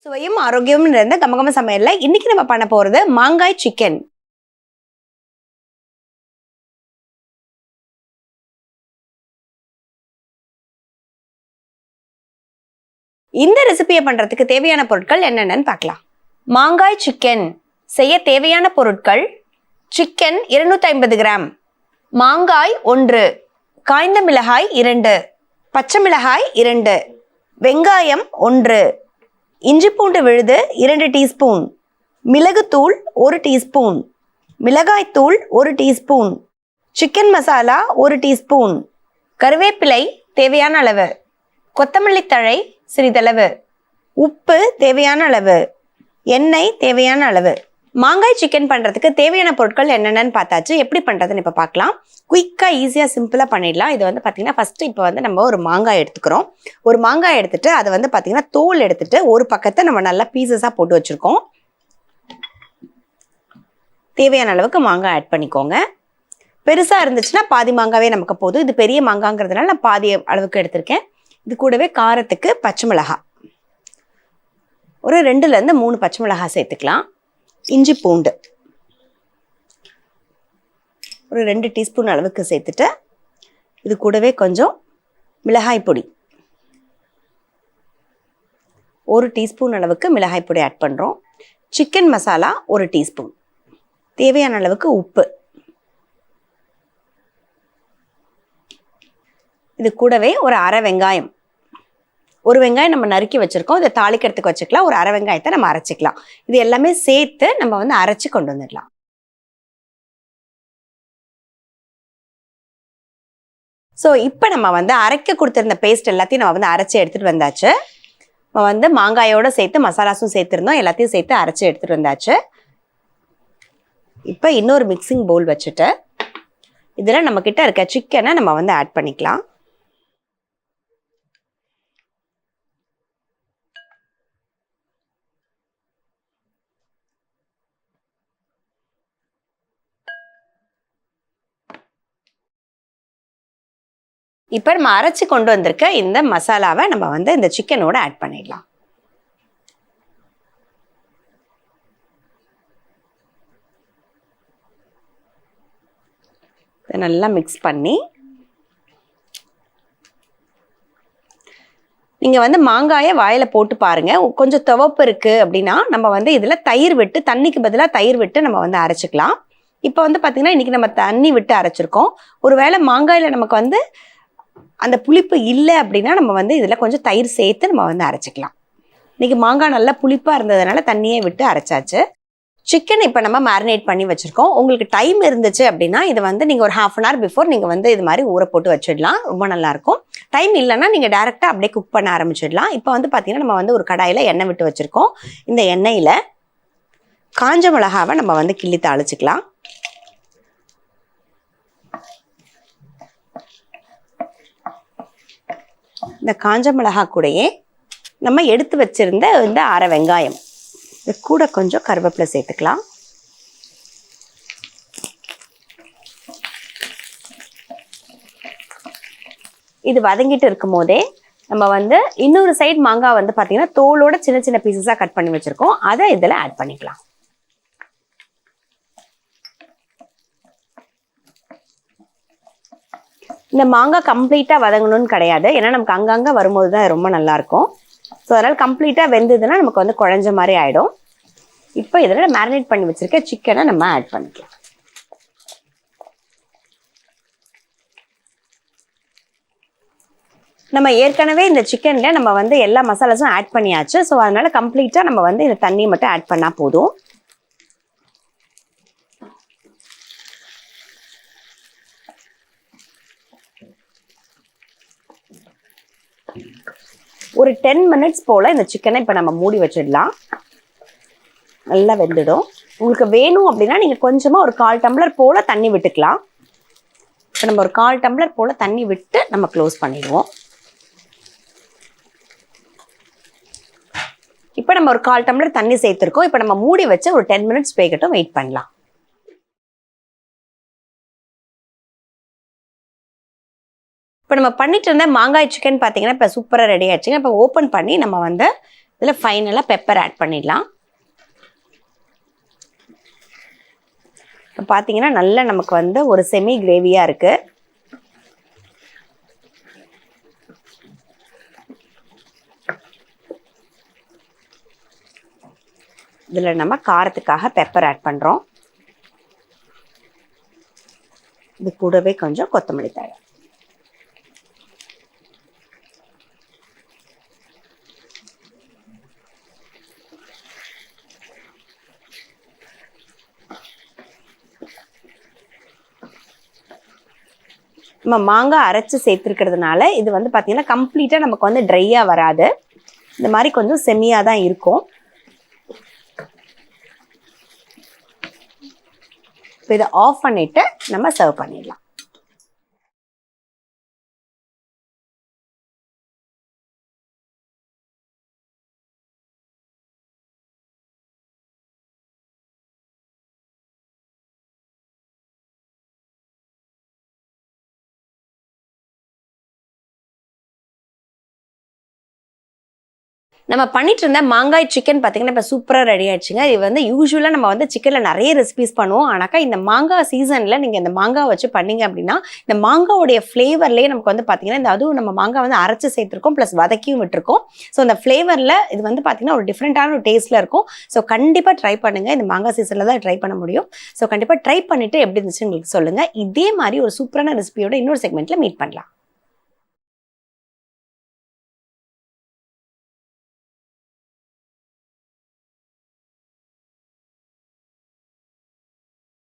சுவையும் ஆரோக்கியமும் நிறைந்த கமகம சமையல்ல இன்னைக்கு நம்ம பண்ண போறது மாங்காய் சிக்கன். இந்த ரெசிபியை பண்றதுக்கு தேவையான பொருட்கள் என்னென்னு பார்க்கலாம். மாங்காய் சிக்கன் செய்ய தேவையான பொருட்கள்: சிக்கன் 250 கிராம், மாங்காய் 1, காய்ந்த மிளகாய் 2, பச்சை மிளகாய் 2, வெங்காயம் 1, இஞ்சி பூண்டு விழுது 2 டீஸ்பூன், மிளகுத்தூள் 1 டீஸ்பூன், மிளகாய்த்தூள் 1 டீஸ்பூன், சிக்கன் மசாலா 1 டீஸ்பூன், கருவேப்பிலை தேவையான அளவு, கொத்தமல்லி தழை சிறிதளவு, உப்பு தேவையான அளவு, எண்ணெய் தேவையான அளவு. மாங்காய் சிக்கன் பண்ணுறதுக்கு தேவையான பொருட்கள் என்னென்னு பார்த்தாச்சு. எப்படி பண்ணுறதுன்னு இப்போ பார்க்கலாம். குயிக்காக ஈஸியாக சிம்பிளாக பண்ணிடலாம். இது வந்து பார்த்திங்கன்னா ஃபஸ்ட்டு இப்போ வந்து நம்ம ஒரு மாங்காய் எடுத்துக்கிறோம். ஒரு மாங்காய் எடுத்துகிட்டு அதை வந்து பார்த்திங்கன்னா தோல் எடுத்துகிட்டு ஒரு பக்கத்தை நம்ம நல்லா பீசஸாக போட்டு வச்சுருக்கோம். தேவையான அளவுக்கு மாங்காய் ஆட் பண்ணிக்கோங்க. பெருசாக இருந்துச்சுன்னா பாதி மாங்காவே நமக்கு போதும். இது பெரிய மாங்காங்கிறதுனால நான் பாதி அளவுக்கு எடுத்திருக்கேன். இது கூடவே காரத்துக்கு பச்சை மிளகாய் ஒரு 2லேருந்து 3 பச்சை மிளகாய் சேர்த்துக்கலாம். இஞ்சி பூண்டு ஒரு 2 டீஸ்பூன் அளவுக்கு சேர்த்துட்டு இது கூடவே கொஞ்சம் மிளகாய் பொடி 1 டீஸ்பூன் அளவுக்கு மிளகாய் பொடி ஆட் பண்ணுறோம். சிக்கன் மசாலா 1 டீஸ்பூன், தேவையான அளவுக்கு உப்பு, இது கூடவே ஒரு அரை வெங்காயம், ஒரு வெங்காயம் நம்ம நறுக்கி வச்சுருக்கோம். இதை தாளிக்கிறதுக்கு வச்சுக்கலாம். ஒரு அரை வெங்காயத்தை நம்ம அரைச்சிக்கலாம். இது எல்லாமே சேர்த்து நம்ம வந்து அரைச்சி கொண்டு வந்துடலாம். ஸோ இப்போ நம்ம வந்து அரைக்க கொடுத்துருந்த பேஸ்ட் எல்லாத்தையும் நம்ம வந்து அரைச்சி எடுத்துகிட்டு வந்தாச்சு. நம்ம வந்து மாங்காயோடு சேர்த்து மசாலாஸும் சேர்த்துருந்தோம். எல்லாத்தையும் சேர்த்து அரைச்சி எடுத்துகிட்டு வந்தாச்சு. இப்போ இன்னொரு மிக்சிங் பவுல் வச்சுட்டு இதில் நம்மக்கிட்ட இருக்க சிக்கனை நம்ம வந்து ஆட் பண்ணிக்கலாம். இப்போ நம்ம அரைச்சி கொண்டு வந்திருக்க இந்த மசாலாவை நம்ம வந்து இந்த சிக்கனோட ஆட் பண்ணிடலாம். இதை நல்லா மிக்ஸ் பண்ணி நீங்கள் வந்து மாங்காயை வாயில் போட்டு பாருங்கள். கொஞ்சம் துவப்பு இருக்குது அப்படின்னா நம்ம வந்து இதில் தயிர் விட்டு, தண்ணிக்கு பதிலாக தயிர் விட்டு நம்ம வந்து அரைச்சிக்கலாம். இப்போ வந்து பார்த்திங்கன்னா இன்றைக்கி நம்ம தண்ணி விட்டு அரைச்சிருக்கோம். ஒருவேளை மாங்காயில் நமக்கு வந்து அந்த புளிப்பு இல்லை அப்படின்னா நம்ம வந்து இதில் கொஞ்சம் தயிர் சேர்த்து நம்ம வந்து அரைச்சிக்கலாம். இன்றைக்கி மாங்காய் நல்லா புளிப்பாக இருந்ததுனால தண்ணியை விட்டு அரைச்சாச்சு. சிக்கன் இப்போ நம்ம மேரினேட் பண்ணி வச்சுருக்கோம். உங்களுக்கு டைம் இருந்துச்சு அப்படின்னா இதை வந்து நீங்கள் ஒரு 1/2 hour பிஃபோர் நீங்கள் வந்து இது மாதிரி ஊற போட்டு வச்சிடலாம். ரொம்ப நல்லாயிருக்கும். டைம் இல்லைன்னா நீங்கள் டேரெக்டாக அப்படியே குக் பண்ண ஆரம்பிச்சிடலாம். இப்போ வந்து பார்த்திங்கன்னா நம்ம வந்து ஒரு கடாயில் எண்ணெய் விட்டு வச்சுருக்கோம். இந்த எண்ணெயில் காஞ்ச மிளகாவை நம்ம வந்து கிள்ளி தாளிச்சிக்கலாம். இந்த காஞ்ச மிளகா கூடயே நம்ம எடுத்து வச்சிருந்த இந்த அரை வெங்காயம், இது கூட கொஞ்சம் கருவேப்பிலை சேர்த்துக்கலாம். இது வதங்கிட்டு இருக்கும் போதே நம்ம வந்து இன்னொரு சைடு மாங்காய் வந்து பார்த்தீங்கன்னா தோலோட சின்ன சின்ன பீசஸாக கட் பண்ணி வச்சிருக்கோம். அதை இதில் ஆட் பண்ணிக்கலாம். இந்த மாங்காய் கம்ப்ளீட்டாக வதங்கணும்னு கிடையாது. ஏன்னா நமக்கு அங்கங்கே வரும்போது தான் ரொம்ப நல்லாயிருக்கும். ஸோ அதனால் கம்ப்ளீட்டாக வெந்ததுன்னா நமக்கு வந்து குழஞ்ச மாதிரி ஆகிடும். இப்போ இதில் மேரினேட் பண்ணி வச்சுருக்க சிக்கனை நம்ம ஆட் பண்ணிக்கலாம். நம்ம ஏற்கனவே இந்த சிக்கனில் நம்ம வந்து எல்லா மசாலாஸும் ஆட் பண்ணியாச்சு. ஸோ அதனால் கம்ப்ளீட்டாக நம்ம வந்து இந்த தண்ணியை மட்டும் ஆட் பண்ணால் போதும். ஒரு 10 minutes போல் இந்த சிக்கனை இப்போ நம்ம மூடி வச்சிடலாம். நல்லா வெந்துடும். உங்களுக்கு வேணும் அப்படின்னா நீங்கள் கொஞ்சமாக ஒரு 1/4 டம்ளர் போல் தண்ணி விட்டுக்கலாம். இப்போ நம்ம ஒரு 1/4 டம்ளர் போல் தண்ணி விட்டு நம்ம க்ளோஸ் பண்ணிடுவோம். இப்போ நம்ம ஒரு 1/4 டம்ளர் தண்ணி சேர்த்துருக்கோம். இப்போ நம்ம மூடி வச்சு ஒரு 10 minutes வேகட்டும், வெயிட் பண்ணலாம். இப்போ நம்ம பண்ணிட்டு இருந்த மாங்காய் சிக்கன் பார்த்தீங்கன்னா இப்போ சூப்பராக ரெடி ஆயிடுச்சுங்க. இப்போ ஓப்பன் பண்ணி நம்ம வந்து இதில் ஃபைனலாக பெப்பர் ஆட் பண்ணிடலாம். இப்போ பார்த்தீங்கன்னா நல்லா நமக்கு வந்து ஒரு செமி கிரேவியாக இருக்குது. இதில் நம்ம காரத்துக்காக பெப்பர் ஆட் பண்ணுறோம். இது கூடவே கொஞ்சம் கொத்தமல்லி தழை. நம்ம மாங்காய் அரைச்சி சேர்த்துருக்கிறதுனால இது வந்து பார்த்தீங்கன்னா கம்ப்ளீட்டாக நமக்கு வந்து ட்ரையாக வராது. இந்த மாதிரி கொஞ்சம் செமியாக தான் இருக்கும். இப்போ இதை ஆஃப் பண்ணிவிட்டு நம்ம சர்வ் பண்ணிடலாம். நம்ம பண்ணிட்டு இருந்த மாங்காய் சிக்கன் பார்த்தீங்கன்னா இப்போ சூப்பராக ரெடி ஆயிடுச்சுங்க. இது வந்து யூஸ்வலாக நம்ம வந்து சிக்கனில் நிறைய ரெசிபிஸ் பண்ணுவோம். ஆனாக்கா இந்த மாங்காய் சீசனில் நீங்கள் இந்த மாங்காய் வச்சு பண்ணீங்க அப்படின்னா இந்த மாங்காவுடைய ஃப்ளேவர்லேயே நமக்கு வந்து பார்த்தீங்கன்னா இந்த அதுவும் நம்ம மாங்காய் வந்து அரைச்சி சேர்த்துருக்கோம் ப்ளஸ் வதக்கியும் விட்டுருக்கோம். ஸோ அந்த ஃப்ளேவரில் இது வந்து பார்த்தீங்கன்னா ஒரு டிஃப்ரெண்ட்டான ஒரு டேஸ்ட்டில் இருக்கும். ஸோ கண்டிப்பாக ட்ரை பண்ணுங்கள். இந்த மாங்காய் சீசனில் தான் ட்ரை பண்ண முடியும். ஸோ கண்டிப்பாக ட்ரை பண்ணிவிட்டு எப்படி இருந்துச்சு உங்களுக்கு சொல்லுங்கள். இதே மாதிரி ஒரு சூப்பரான ரெசிபியோட இன்னொரு செக்மெண்ட்டில் மீட் பண்ணலாம்.